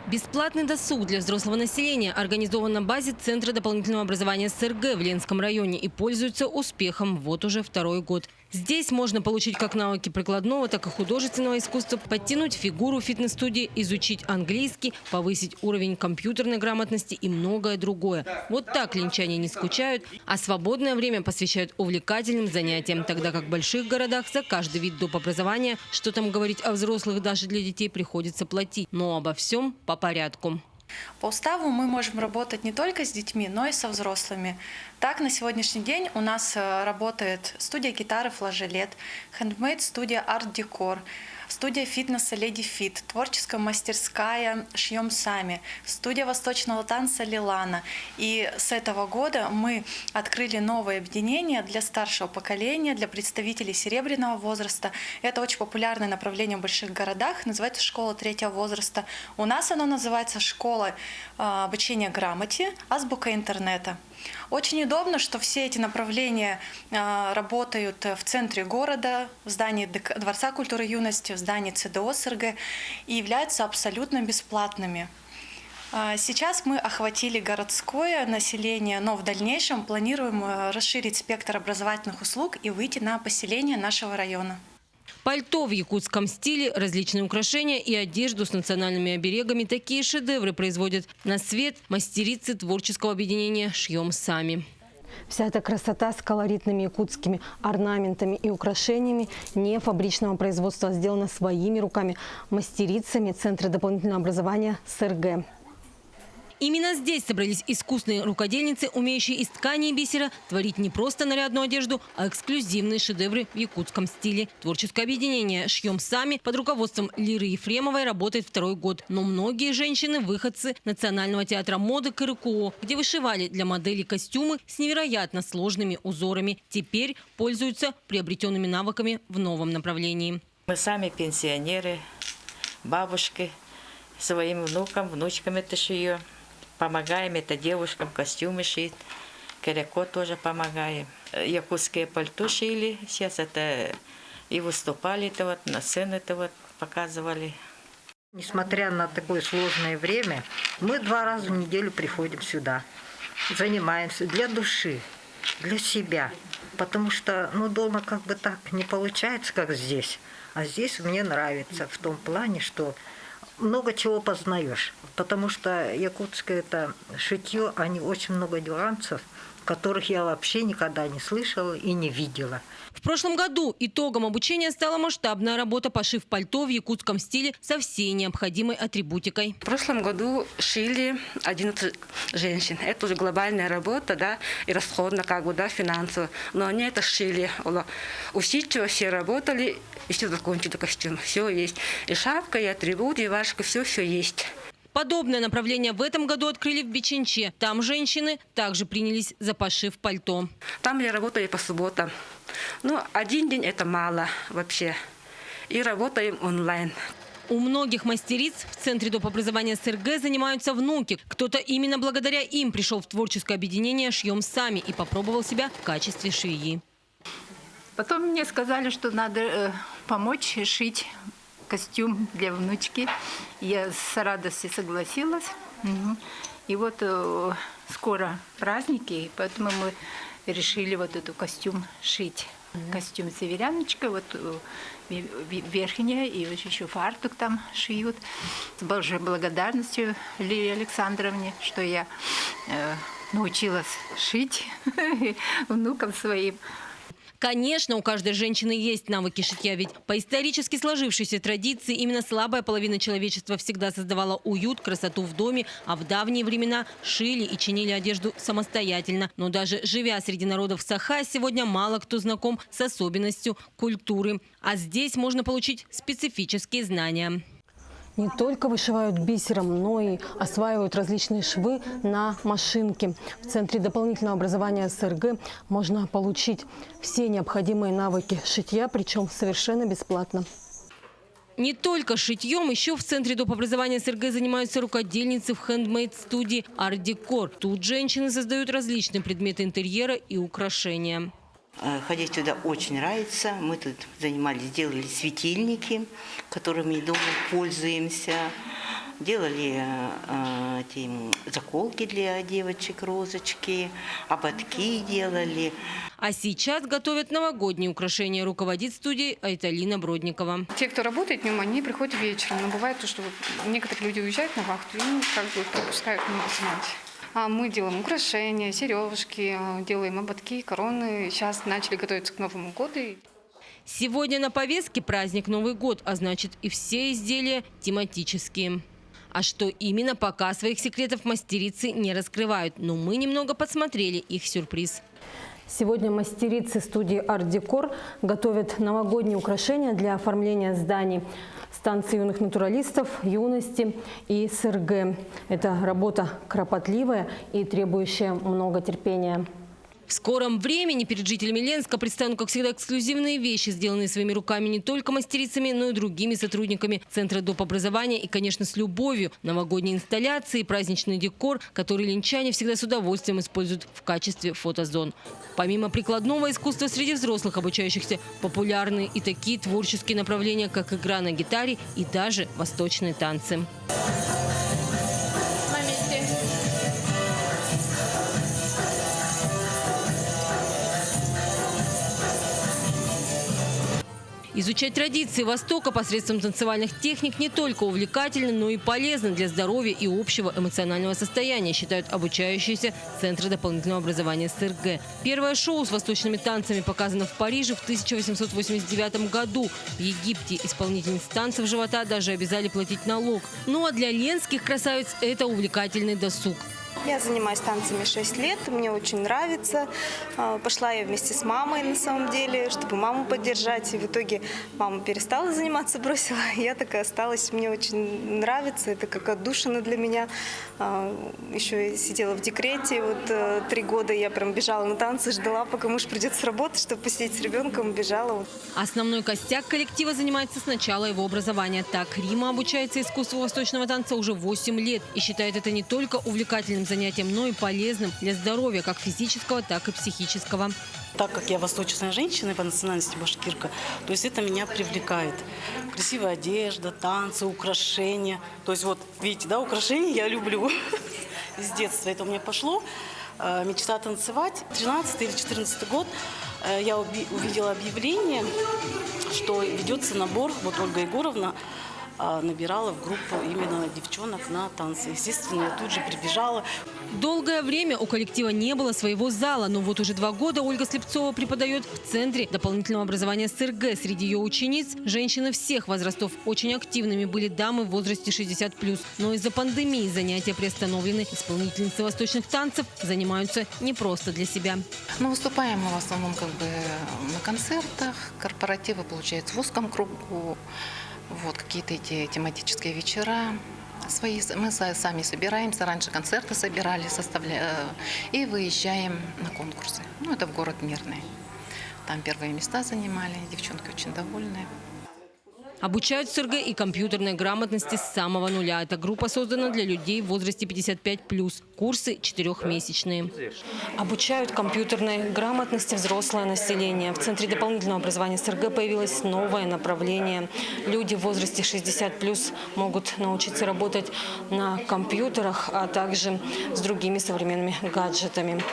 Бесплатный досуг для взрослого населения организован на базе Центра дополнительного образования СРГ в Ленском районе и пользуется успехом вот уже второй год. Здесь можно получить как навыки прикладного, так и художественного искусства, подтянуть фигуру в фитнес-студии, изучить английский, повысить уровень компьютерной грамотности и многое другое. Вот так ленчане не скучают, а свободное время посвящают увлекательным занятиям, тогда как в больших городах за каждый вид доп. Образования, что там говорить о взрослых, даже для детей приходится платить. Но обо всем по порядку. По уставу мы можем работать не только с детьми, но и со взрослыми. Так, на сегодняшний день у нас работает студия гитары «Флажолет», хендмейд-студия «Арт-декор», студия фитнеса «Леди Фит», творческая мастерская «Шьем сами», студия восточного танца «Лилана». И с этого года мы открыли новое объединение для старшего поколения, для представителей серебряного возраста. Это очень популярное направление в больших городах, называется «Школа третьего возраста». У нас оно называется «Школа обучения грамоте, азбука интернета». Очень удобно, что все эти направления работают в центре города, в здании Дворца культуры и юности, в здании ЦДО СРГ и являются абсолютно бесплатными. Сейчас мы охватили городское население, но в дальнейшем планируем расширить спектр образовательных услуг и выйти на поселение нашего района. Пальто в якутском стиле, различные украшения и одежду с национальными оберегами. Такие шедевры производят на свет мастерицы творческого объединения «Шьем сами». Вся эта красота с колоритными якутскими орнаментами и украшениями не фабричного производства, сделана своими руками мастерицами Центра дополнительного образования СРГ. Именно здесь собрались искусные рукодельницы, умеющие из ткани и бисера творить не просто нарядную одежду, а эксклюзивные шедевры в якутском стиле. Творческое объединение «Шьем сами» под руководством Лиры Ефремовой работает второй год. Но многие женщины – выходцы Национального театра моды КРКО, где вышивали для моделей костюмы с невероятно сложными узорами. Теперь пользуются приобретенными навыками в новом направлении. Мы сами пенсионеры, бабушки, своим внукам, внучкам это шьем. Помогаем это девушкам, костюмы шить. Кореко тоже помогаем. Якутское пальто шили. Сейчас это и выступали, это вот, на сцене это вот показывали. Несмотря на такое сложное время, мы 2 раза в неделю приходим сюда. Занимаемся для души, для себя. Потому что дома как бы так не получается, как здесь. А здесь мне нравится в том плане, что много чего познаешь, потому что якутское это шитье, они очень много нюансов, которых я вообще никогда не слышала и не видела. В прошлом году итогом обучения стала масштабная работа пошив пальто в якутском стиле со всей необходимой атрибутикой. В прошлом году шили 11 женщин. Это уже глобальная работа, да, и расходно, финансово. Но они это шили. Усидчиво все работали, и все закончили костюм. Все есть. И шапка, и атрибут, и варежка, все есть. Подобное направление в этом году открыли в Бичинче. Там женщины также принялись за пошив пальто. Там я работаю по субботам. Но 1 день это мало вообще. И работаем онлайн. У многих мастериц в Центре доп. Образования СРГ занимаются внуки. Кто-то именно благодаря им пришел в творческое объединение «Шьем сами» и попробовал себя в качестве швеи. Потом мне сказали, что надо помочь шить костюм для внучки. Я с радостью согласилась. И вот скоро праздники, поэтому мы решили вот эту костюм шить. Костюм северяночка, вот верхняя, и еще фартук там шьют. С большой благодарностью Лире Александровне, что я научилась шить внукам своим. Конечно, у каждой женщины есть навыки шитья, ведь по исторически сложившейся традиции именно слабая половина человечества всегда создавала уют, красоту в доме, а в давние времена шили и чинили одежду самостоятельно. Но даже живя среди народов Саха, сегодня мало кто знаком с особенностью культуры. А здесь можно получить специфические знания. Не только вышивают бисером, но и осваивают различные швы на машинке. В Центре дополнительного образования СРГ можно получить все необходимые навыки шитья, причем совершенно бесплатно. Не только шитьем, еще в Центре доп. Образования СРГ занимаются рукодельницы в хендмейд-студии «Арт-декор». Тут женщины создают различные предметы интерьера и украшения. Ходить сюда очень нравится. Мы тут занимались, делали светильники, которыми дома пользуемся. делали эти заколки для девочек, розочки, ободки делали. А сейчас готовят новогодние украшения. Руководит студией Айталина Бродникова. Те, кто работает днем, они приходят вечером. Но бывает, что некоторые люди уезжают на вахту и как бы пропускают много снять. А мы делаем украшения, сережки, делаем ободки, короны. Сейчас начали готовиться к Новому году. Сегодня на повестке праздник Новый год, а значит и все изделия тематические. А что именно, пока своих секретов мастерицы не раскрывают. Но мы немного подсмотрели их сюрприз. Сегодня мастерицы студии Art Decor готовят новогодние украшения для оформления зданий станции юных натуралистов, юности и СРГ. Это работа кропотливая и требующая много терпения. В скором времени перед жителями Ленска предстанут, как всегда, эксклюзивные вещи, сделанные своими руками не только мастерицами, но и другими сотрудниками Центра доп. Образования и, конечно, с любовью. Новогодние инсталляции, праздничный декор, который ленчане всегда с удовольствием используют в качестве фотозон. Помимо прикладного искусства среди взрослых обучающихся популярны и такие творческие направления, как игра на гитаре и даже восточные танцы. Изучать традиции Востока посредством танцевальных техник не только увлекательно, но и полезно для здоровья и общего эмоционального состояния, считают обучающиеся Центра дополнительного образования СРГ. Первое шоу с восточными танцами показано в Париже в 1889 году. В Египте исполнительниц танцев живота даже обязали платить налог. Ну а для ленских красавиц это увлекательный досуг. Я занимаюсь танцами 6 лет, мне очень нравится. Пошла я вместе с мамой на самом деле, чтобы маму поддержать. И в итоге мама перестала заниматься, бросила. Я так и осталась. Мне очень нравится, это как отдушина для меня. Еще я сидела в декрете. Вот 3 года я прям бежала на танцы, ждала, пока муж придет с работы, чтобы посидеть с ребенком, бежала. Основной костяк коллектива занимается с начала его образования. Так, Рима обучается искусству восточного танца уже 8 лет и считает это не только увлекательным занятием, но и полезным для здоровья как физического, так и психического. Так как я восточная женщина по национальности башкирка, то есть это меня привлекает. Красивая одежда, танцы, украшения. То есть вот, видите, да, украшения я люблю. С детства это у меня пошло. Мечта танцевать. 13 или 14 год я увидела объявление, что ведется набор. Вот Ольга Егоровна набирала в группу именно девчонок на танцы. Естественно, я тут же прибежала. Долгое время у коллектива не было своего зала, но вот уже 2 года Ольга Слепцова преподает в Центре дополнительного образования СРГ. Среди ее учениц женщины всех возрастов. Очень активными были дамы в возрасте 60+. Но из-за пандемии занятия приостановлены. Исполнительницы восточных танцев занимаются не просто для себя. Мы выступаем в основном как бы на концертах, корпоративы, получается, в узком кругу. Вот какие-то эти тематические вечера. Мы сами собираемся, раньше концерты собирали, и выезжаем на конкурсы. Ну, это в город Мирный. Там первые места занимали, девчонки очень довольные. Обучают СРГ и компьютерной грамотности с самого нуля. Эта группа создана для людей в возрасте 55+. Курсы 4-месячные. Обучают компьютерной грамотности взрослое население. В Центре дополнительного образования СРГ появилось новое направление. Люди в возрасте 60+ могут научиться работать на компьютерах, а также с другими современными гаджетами.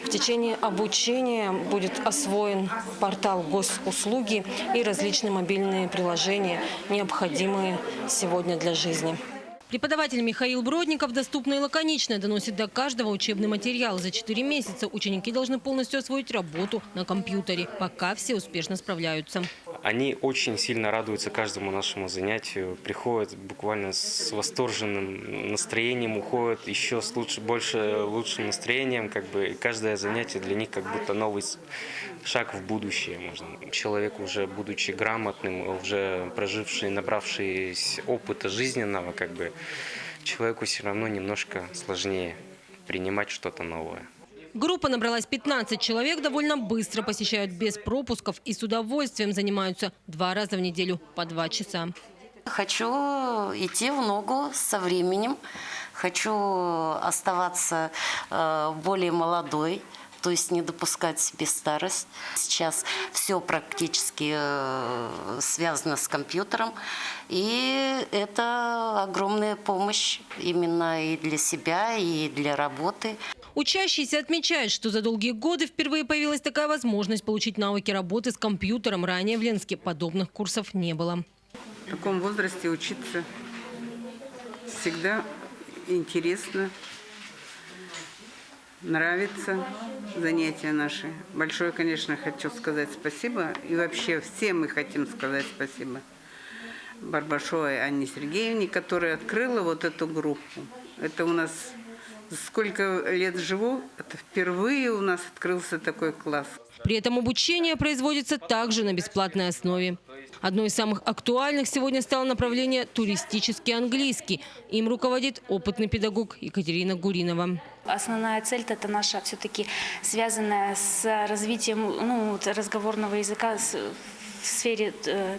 В течение обучения будет освоен портал госуслуги и различные мобильные приложения, необходимые сегодня для жизни. Преподаватель Михаил Бродников доступно и лаконично доносит до каждого учебный материал. За 4 месяца ученики должны полностью освоить работу на компьютере. Пока все успешно справляются. Они очень сильно радуются каждому нашему занятию. Приходят буквально с восторженным настроением, уходят еще с лучшим настроением. И каждое занятие для них как будто новый шаг в будущее. Человек, уже будучи грамотным, уже проживший, набравший опыта жизненного, человеку все равно немножко сложнее принимать что-то новое. Группа набралась 15 человек, довольно быстро посещают без пропусков и с удовольствием занимаются 2 раза в неделю по 2 часа. Хочу идти в ногу со временем, хочу оставаться более молодой, то есть не допускать себе старость. Сейчас все практически связано с компьютером, и это огромная помощь именно и для себя, и для работы. Учащиеся отмечают, что за долгие годы впервые появилась такая возможность получить навыки работы с компьютером. Ранее в Ленске подобных курсов не было. В таком возрасте учиться всегда интересно, нравится занятия наши. Большое, конечно, хочу сказать спасибо. И вообще всем мы хотим сказать спасибо Барбашовой Анне Сергеевне, которая открыла вот эту группу. Это у нас... Сколько лет живу, это впервые у нас открылся такой класс. При этом обучение производится также на бесплатной основе. Одно из самых актуальных сегодня стало направление туристический английский. Им руководит опытный педагог Екатерина Гуринова. Основная цель это наша все-таки связанная с развитием разговорного языка в сфере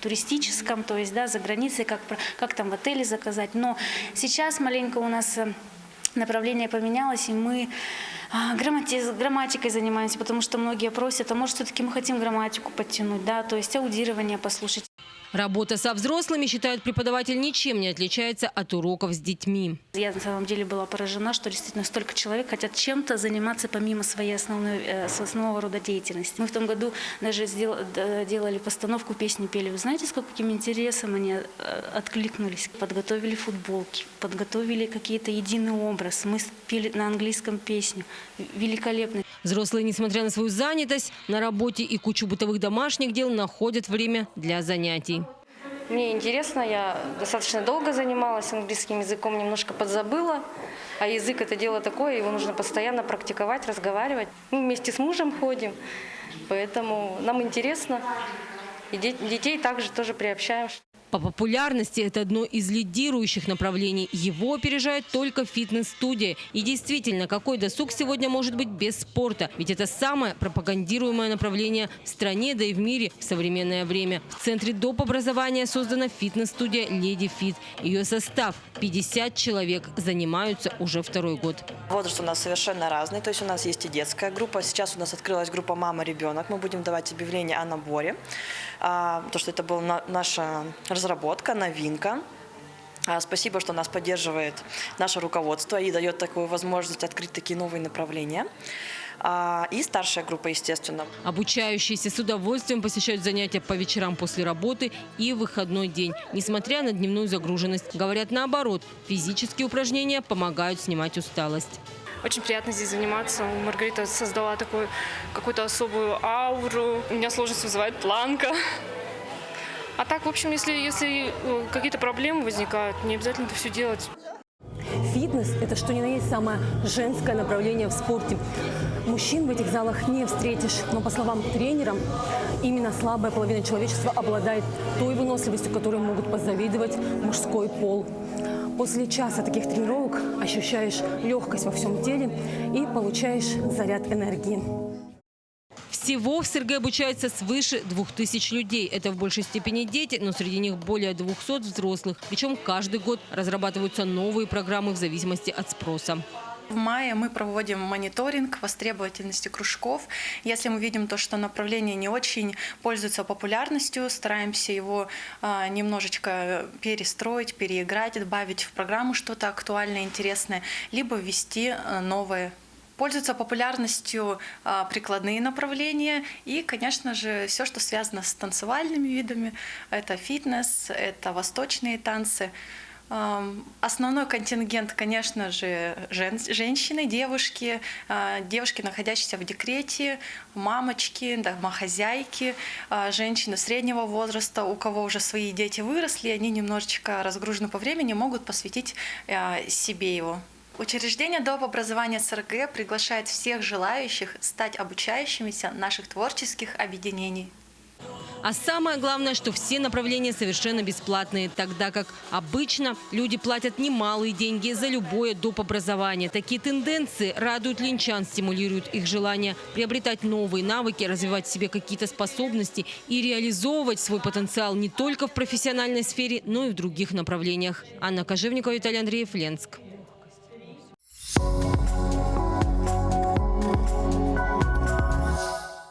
туристическом, то есть за границей, как там в отеле заказать. Но сейчас маленько у нас направление поменялось, и мы грамматикой занимаемся, потому что многие просят, а может все-таки мы хотим грамматику подтянуть, то есть аудирование послушать. Работа со взрослыми, считает преподаватель, ничем не отличается от уроков с детьми. Я на самом деле была поражена, что действительно столько человек хотят чем-то заниматься помимо своей основного рода деятельности. Мы в том году даже делали постановку, песни пели. Вы знаете, с каким интересом они откликнулись? Подготовили футболки, подготовили какие-то единый образ. Мы пели на английском песню. Великолепно. Взрослые, несмотря на свою занятость, на работе и кучу бытовых домашних дел, находят время для занятий. Мне интересно, я достаточно долго занималась английским языком, немножко подзабыла. А язык – это дело такое, его нужно постоянно практиковать, разговаривать. Мы вместе с мужем ходим, поэтому нам интересно. И детей также тоже приобщаем. По популярности это одно из лидирующих направлений. Его опережает только фитнес-студия. И действительно, какой досуг сегодня может быть без спорта? Ведь это самое пропагандируемое направление в стране, да и в мире в современное время. В Центре доп. Образования создана фитнес-студия «Леди Фит». Ее состав – 50 человек. Занимаются уже второй год. Возраст у нас совершенно разный. То есть у нас есть и детская группа. Сейчас у нас открылась группа «Мама-ребенок». Мы будем давать объявление о наборе. То, что это была наша разработка, новинка. Спасибо, что нас поддерживает наше руководство и дает такую возможность открыть такие новые направления. И старшая группа, естественно. Обучающиеся с удовольствием посещают занятия по вечерам после работы и в выходной день, несмотря на дневную загруженность. Говорят наоборот, физические упражнения помогают снимать усталость. Очень приятно здесь заниматься. Маргарита создала такую какую-то особую ауру. У меня сложность вызывает планка. А так, в общем, если какие-то проблемы возникают, не обязательно это все делать. Фитнес – это что ни на есть самое женское направление в спорте. Мужчин в этих залах не встретишь, но, по словам тренера, именно слабая половина человечества обладает той выносливостью, которой могут позавидовать мужской пол. После часа таких тренировок ощущаешь легкость во всем теле и получаешь заряд энергии. Всего в СРГ обучается свыше 2000 людей. Это в большей степени дети, но среди них более 200 взрослых. Причем каждый год разрабатываются новые программы в зависимости от спроса. В мае мы проводим мониторинг востребовательности кружков. Если мы видим то, что направление не очень пользуется популярностью, стараемся его немножечко перестроить, переиграть, добавить в программу что-то актуальное, интересное, либо ввести новое. Пользуются популярностью прикладные направления и, конечно же, все, что связано с танцевальными видами. Это фитнес, это восточные танцы. Основной контингент, конечно же, женщины, девушки, находящиеся в декрете, мамочки, домохозяйки, женщины среднего возраста, у кого уже свои дети выросли, они немножечко разгружены по времени, могут посвятить себе его. Учреждение доп. Образования СРГ приглашает всех желающих стать обучающимися наших творческих объединений. А самое главное, что все направления совершенно бесплатные, тогда как обычно люди платят немалые деньги за любое доп. Образование. Такие тенденции радуют ленчан, стимулируют их желание приобретать новые навыки, развивать в себе какие-то способности и реализовывать свой потенциал не только в профессиональной сфере, но и в других направлениях. Анна Кожевникова, Виталий Андреев, Ленск.